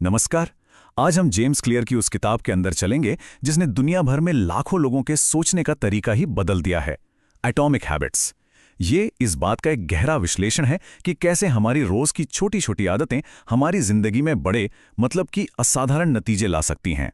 नमस्कार। आज हम जेम्स क्लियर की उस किताब के अंदर चलेंगे जिसने दुनिया भर में लाखों लोगों के सोचने का तरीका ही बदल दिया है, एटॉमिक हैबिट्स। ये इस बात का एक गहरा विश्लेषण है कि कैसे हमारी रोज की छोटी छोटी आदतें हमारी जिंदगी में बड़े मतलब कि असाधारण नतीजे ला सकती हैं।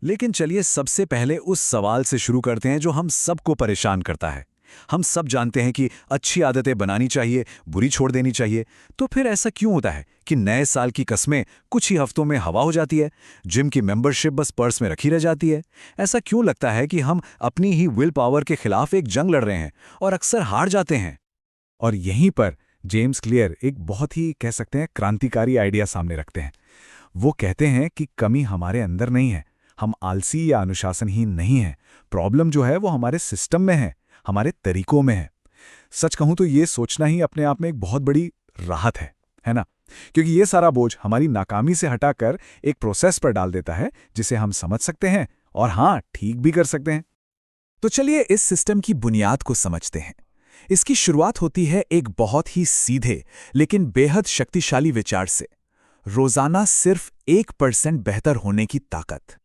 लेकिन चलिए सबसे पहले उस सवाल से शुरू करते हैं जो हम सबको परेशान करता है। हम सब जानते हैं कि अच्छी आदतें बनानी चाहिए, बुरी छोड़ देनी चाहिए। तो फिर ऐसा क्यों होता है कि नए साल की कस्में कुछ ही हफ्तों में हवा हो जाती है, जिम की मेंबरशिप बस पर्स में रखी रह जाती है? ऐसा क्यों लगता है कि हम अपनी ही विल पावर के खिलाफ एक जंग लड़ रहे हैं और अक्सर हार जाते हैं? और यहीं पर जेम्स क्लियर एक बहुत ही कह सकते हैं क्रांतिकारी आइडिया सामने रखते हैं। वो कहते हैं कि कमी हमारे अंदर नहीं है, हम आलसी या अनुशासनहीन नहीं हैं। प्रॉब्लम जो है वो हमारे सिस्टम में है, हमारे तरीकों में है। सच कहूं तो ये सोचना ही अपने आप में एक बहुत बड़ी राहत है ना? क्योंकि ये सारा बोझ हमारी नाकामी से हटाकर एक प्रोसेस पर डाल देता है जिसे हम समझ सकते हैं और हाँ, ठीक भी कर सकते हैं। तो चलिए इस सिस्टम की बुनियाद को समझते हैं। इसकी शुरुआत होती है एक बहुत ही सीधे लेकिन बेहद शक्तिशाली विचार से, रोजाना सिर्फ 1% बेहतर होने की ताकत।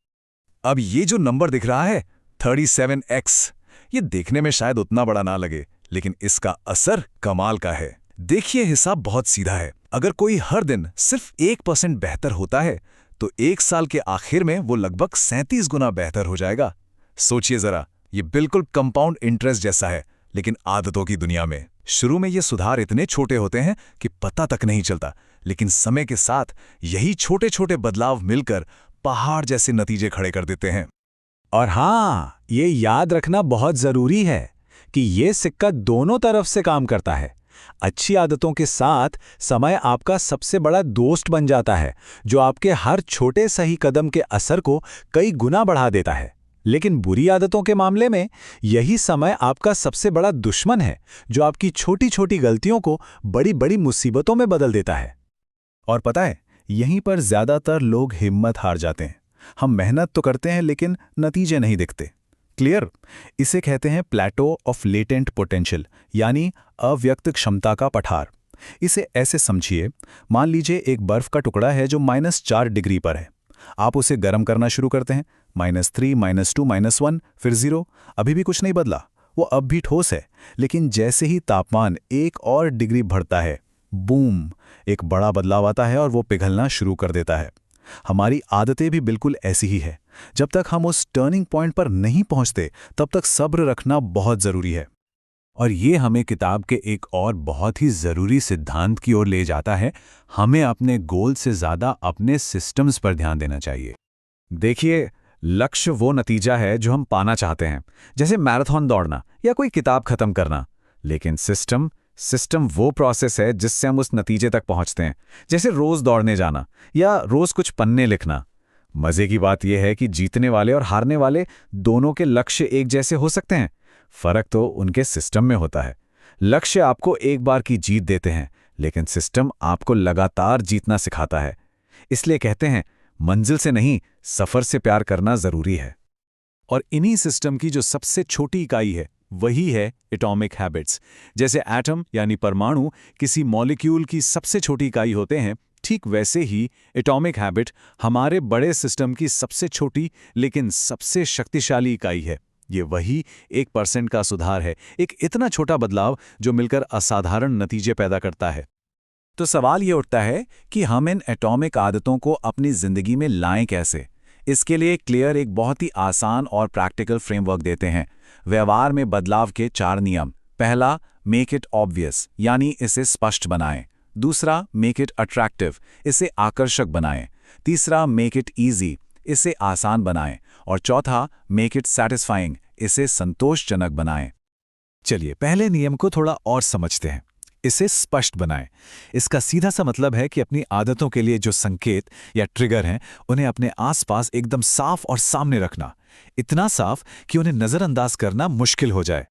अब ये जो नंबर दिख रहा है 37x, ये देखने में शायद उतना बड़ा ना लगे, लेकिन इसका असर कमाल का है। देखिए हिसाब बहुत सीधा है। अगर कोई हर दिन सिर्फ 1% बेहतर होता है तो एक साल के आखिर में वो लगभग 37 गुना बेहतर हो जाएगा। सोचिए जरा, ये बिल्कुल कंपाउंड इंटरेस्ट जैसा है, लेकिन आदतों की दुनिया में। शुरू में ये सुधार इतने छोटे होते हैं कि पता तक नहीं चलता, लेकिन समय के साथ यही छोटे छोटे बदलाव मिलकर पहाड़ जैसे नतीजे खड़े कर देते हैं। और हाँ, ये याद रखना बहुत जरूरी है कि ये सिक्का दोनों तरफ से काम करता है। अच्छी आदतों के साथ समय आपका सबसे बड़ा दोस्त बन जाता है, जो आपके हर छोटे सही कदम के असर को कई गुना बढ़ा देता है। लेकिन बुरी आदतों के मामले में यही समय आपका सबसे बड़ा दुश्मन है, जो आपकी छोटी छोटी गलतियों को बड़ी बड़ी मुसीबतों में बदल देता है। और पता है, यहीं पर ज्यादातर लोग हिम्मत हार जाते हैं। हम मेहनत तो करते हैं लेकिन नतीजे नहीं दिखते। क्लियर? इसे कहते हैं प्लेटो ऑफ लेटेंट पोटेंशियल, यानी अव्यक्त क्षमता का पठार। इसे ऐसे समझिए, मान लीजिए एक बर्फ का टुकड़ा है जो -4 डिग्री पर है। आप उसे गर्म करना शुरू करते हैं, -3, -2, -1, फिर 0। अभी भी कुछ नहीं बदला, वो अब भी ठोस है। लेकिन जैसे ही तापमान 1 और डिग्री बढ़ता है, बूम, एक बड़ा बदलाव आता है और वो पिघलना शुरू कर देता है। हमारी आदतें भी बिल्कुल ऐसी ही है। जब तक हम उस टर्निंग पॉइंट पर नहीं पहुंचते, तब तक सब्र रखना बहुत जरूरी है। और ये हमें किताब के एक और बहुत ही जरूरी सिद्धांत की ओर ले जाता है। हमें अपने गोल से ज्यादा अपने सिस्टम्स पर ध्यान देना चाहिए। देखिए, लक्ष्य वो नतीजा है जो हम पाना चाहते हैं, जैसे मैराथन दौड़ना या कोई किताब खत्म करना। लेकिन सिस्टम वो प्रोसेस है जिससे हम उस नतीजे तक पहुंचते हैं, जैसे रोज दौड़ने जाना या रोज कुछ पन्ने लिखना। मजे की बात यह है कि जीतने वाले और हारने वाले दोनों के लक्ष्य एक जैसे हो सकते हैं, फर्क तो उनके सिस्टम में होता है। लक्ष्य आपको एक बार की जीत देते हैं, लेकिन सिस्टम आपको लगातार जीतना सिखाता है। इसलिए कहते हैं, मंजिल से नहीं, सफर से प्यार करना जरूरी है। और इन्हीं सिस्टम की जो सबसे छोटी इकाई है, वही है एटॉमिक हैबिट्स। जैसे एटम यानी परमाणु किसी मॉलिक्यूल की सबसे छोटी इकाई होते हैं, ठीक वैसे ही एटॉमिक हैबिट हमारे बड़े सिस्टम की सबसे छोटी लेकिन सबसे शक्तिशाली इकाई है। ये वही 1% का सुधार है, एक इतना छोटा बदलाव जो मिलकर असाधारण नतीजे पैदा करता है। तो सवाल ये उठता है कि हम इन एटॉमिक आदतों को अपनी जिंदगी में लाएं कैसे? इसके लिए क्लियर एक बहुत ही आसान और प्रैक्टिकल फ्रेमवर्क देते हैं। व्यवहार में बदलाव के 4 नियम। पहला, मेक इट ऑब्वियस, यानी इसे स्पष्ट बनाएं। दूसरा, मेक इट अट्रैक्टिव, इसे आकर्षक बनाएं। तीसरा, मेक इट ईजी, इसे आसान बनाएं। और चौथा, मेक इट सैटिस्फाइंग, इसे संतोषजनक बनाएं। चलिए पहले नियम को थोड़ा और समझते हैं। इसे स्पष्ट बनाएं। इसका सीधा सा मतलब है कि अपनी आदतों के लिए जो संकेत या ट्रिगर हैं, उन्हें अपने आसपास एकदम साफ और सामने रखना, इतना साफ कि उन्हें नजरअंदाज करना मुश्किल हो जाए।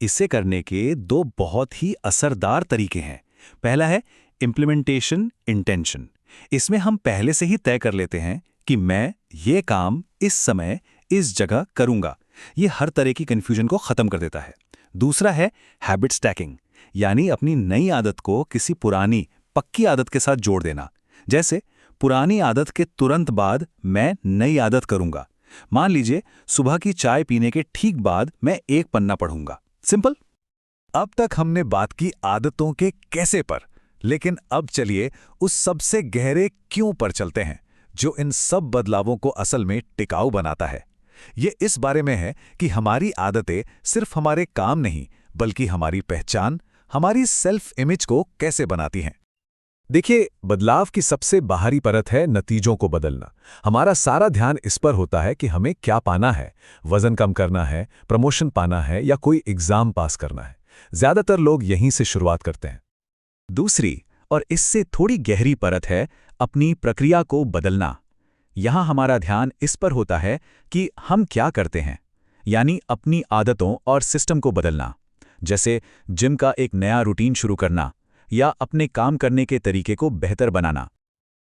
इसे करने के 2 बहुत ही असरदार तरीके हैं। पहला है इम्प्लीमेंटेशन इंटेंशन। इसमें हम पहले से ही तय कर लेते हैं कि मैं ये काम इस समय इस जगह करूंगा। ये हर तरह की कंफ्यूजन को खत्म कर देता है। दूसरा है हैबिट स्टैकिंग, यानी अपनी नई आदत को किसी पुरानी पक्की आदत के साथ जोड़ देना। जैसे पुरानी आदत के तुरंत बाद मैं नई आदत करूंगा। मान लीजिए सुबह की चाय पीने के ठीक बाद मैं एक पन्ना पढ़ूंगा। सिंपल। अब तक हमने बात की आदतों के कैसे पर, लेकिन अब चलिए उस सबसे गहरे क्यों पर चलते हैं जो इन सब बदलावों को असल में टिकाऊ बनाता है। ये इस बारे में है कि हमारी आदतें सिर्फ हमारे काम नहीं बल्कि हमारी पहचान, हमारी सेल्फ इमेज को कैसे बनाती हैं। देखिए, बदलाव की सबसे बाहरी परत है नतीजों को बदलना। हमारा सारा ध्यान इस पर होता है कि हमें क्या पाना है, वजन कम करना है, प्रमोशन पाना है या कोई एग्जाम पास करना है। ज्यादातर लोग यहीं से शुरुआत करते हैं। दूसरी और इससे थोड़ी गहरी परत है अपनी प्रक्रिया को बदलना। यहां हमारा ध्यान इस पर होता है कि हम क्या करते हैं, यानी अपनी आदतों और सिस्टम को बदलना। जैसे जिम का एक नया रूटीन शुरू करना या अपने काम करने के तरीके को बेहतर बनाना।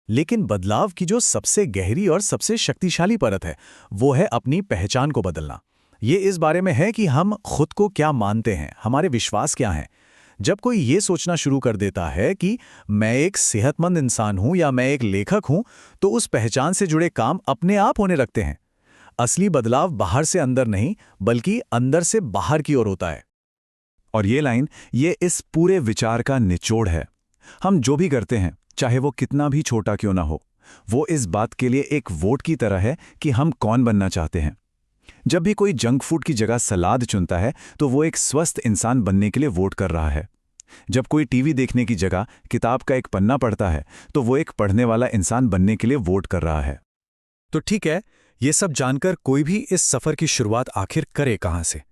लेकिन बदलाव की जो सबसे गहरी और सबसे शक्तिशाली परत है वो है अपनी पहचान को बदलना। ये इस बारे में है कि हम खुद को क्या मानते हैं, हमारे विश्वास क्या हैं। जब कोई ये सोचना शुरू कर देता है कि मैं एक सेहतमंद इंसान हूं या मैं एक लेखक हूं, तो उस पहचान से जुड़े काम अपने आप होने लगते हैं। असली बदलाव बाहर से अंदर नहीं बल्कि अंदर से बाहर की ओर होता है। और ये इस पूरे विचार का निचोड़ है। हम जो भी करते हैं, चाहे वो कितना भी छोटा क्यों ना हो, वो इस बात के लिए एक वोट की तरह है कि हम कौन बनना चाहते हैं। जब भी कोई जंक फूड की जगह सलाद चुनता है तो वो एक स्वस्थ इंसान बनने के लिए वोट कर रहा है। जब कोई टीवी देखने की जगह किताब का एक पन्ना पढ़ता है तो वो एक पढ़ने वाला इंसान बनने के लिए वोट कर रहा है। तो ठीक है, ये सब जानकर कोई भी इस सफर की शुरुआत आखिर करे कहां से?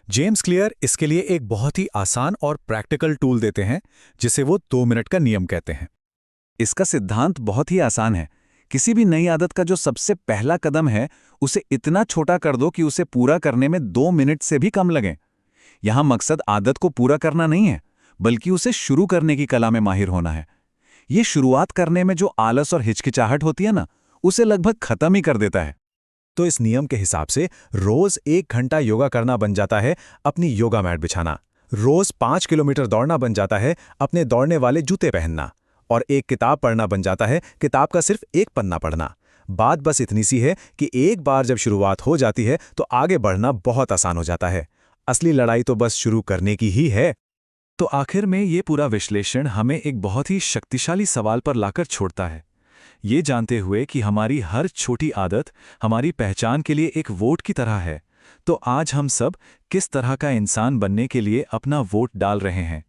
जेम्स क्लियर इसके लिए एक बहुत ही आसान और प्रैक्टिकल टूल देते हैं जिसे वो 2 मिनट का नियम कहते हैं। इसका सिद्धांत बहुत ही आसान है। किसी भी नई आदत का जो सबसे पहला कदम है उसे इतना छोटा कर दो कि उसे पूरा करने में 2 मिनट से भी कम लगें। यहां मकसद आदत को पूरा करना नहीं है बल्कि उसे शुरू करने की कला में माहिर होना है। ये शुरुआत करने में जो आलस और हिचकिचाहट होती है ना, उसे लगभग खत्म ही कर देता है। तो इस नियम के हिसाब से रोज 1 घंटा योगा करना बन जाता है अपनी योगा मैट बिछाना। रोज 5 किलोमीटर दौड़ना बन जाता है अपने दौड़ने वाले जूते पहनना। और एक किताब पढ़ना बन जाता है किताब का सिर्फ एक पन्ना पढ़ना। बात बस इतनी सी है कि एक बार जब शुरुआत हो जाती है तो आगे बढ़ना बहुत आसान हो जाता है। असली लड़ाई तो बस शुरू करने की ही है। तो आखिर में ये पूरा विश्लेषण हमें एक बहुत ही शक्तिशाली सवाल पर लाकर छोड़ता है, ये जानते हुए कि हमारी हर छोटी आदत हमारी पहचान के लिए एक वोट की तरह है। तो आज हम सब किस तरह का इंसान बनने के लिए अपना वोट डाल रहे हैं?